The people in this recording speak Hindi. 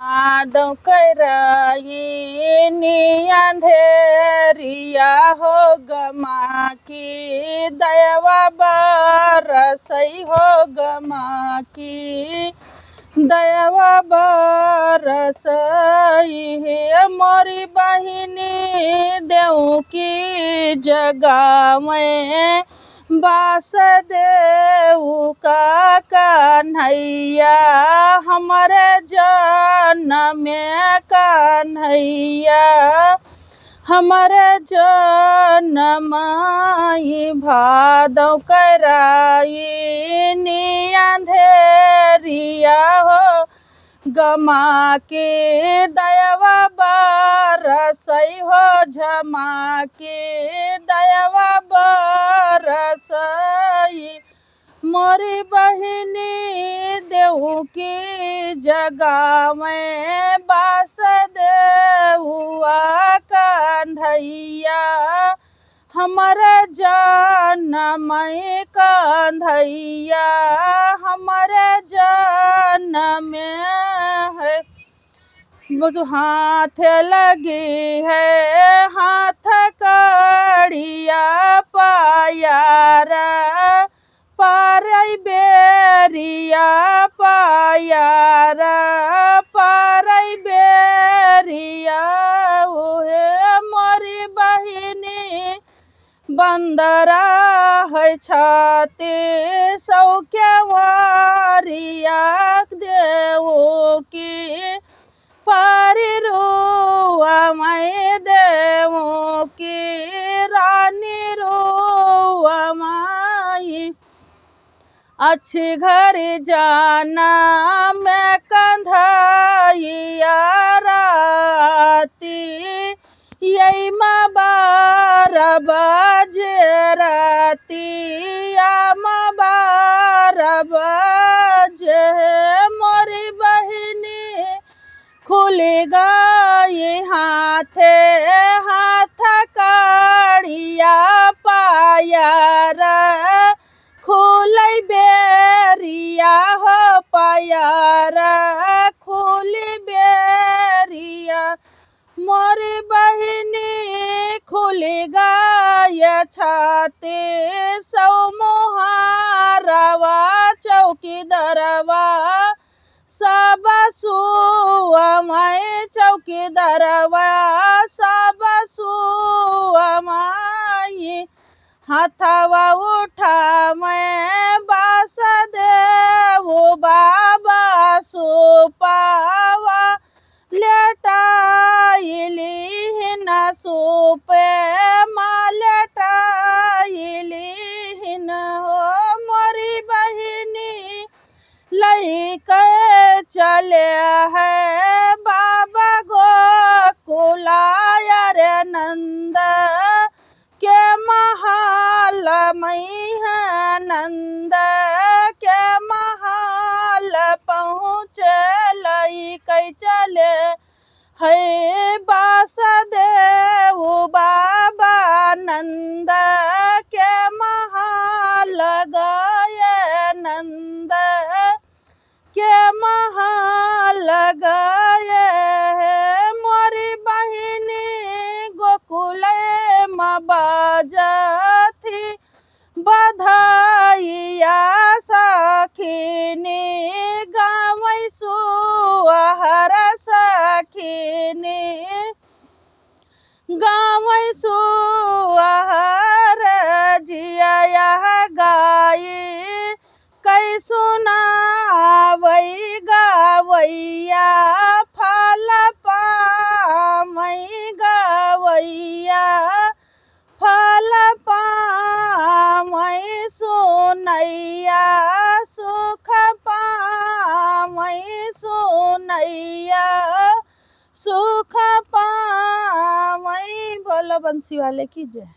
आदौ कैरायिनी अंधेरिया हो गमा की दयवा बरसै हो गमा की दयवा बरसई है मोरी बहिनी देऊ की जगावें वासुदेव का कन्हैया हमारे जन्म कन्हैया हमारे जन्म भादौ कैरायिनी अंधेरिया हो गमा के दयवा बरसै हो झमा के दयवा बरसई मोरी बहिनी देऊ की जगावें वासुदेवा कन्हैया हमारे जन्म कन्हैया हमारे जन्म है हाथ लगी है हाथ कड़िया पायारा पारई बेरिया पायारा पारई बेरिया उहे मोरी बहिनी बंदरा है छाती सौख्यवारिया देवो की परिरुआ मैं देवो की रानी रुआ माई अच्छी घर जाना मैं कंधाइया राती यही माँ बारह बजे राती या माँ बारह बजे मोरी बहिनी खुल गई हाथे हाथ कड़िया पायारा खुलई बेरिया हो पायारा खुली बेरिया मोरी बहिनी खुल गई छाती सौ मोहारवा चौकी दरवा सब सुआ मैं चौकी दरवा सब सुआ माई हाथवा उठा मैं वासुदेव बाबा सुपावा लेटाइली न सुपे माँ लेटाइली न हो मोरी बहिनी लइके चले है बाबा गोकुलाय रे नंद के महल मई है नंद के महल पहुँचे लइके चले है वासुदेव बाबा नंद के महल गए नंद के महल गए मोरी बहिनी गोकुल में बाजथी बधाइया सखिनी गावै सुहर सखिनी गावै सुहर जिया गाई कै सुनावै गवैया फल पामै गवैया फल पामै सुनैया सुख पामै सुनैया सुख पामै। बोलो बंसी वाले की जय।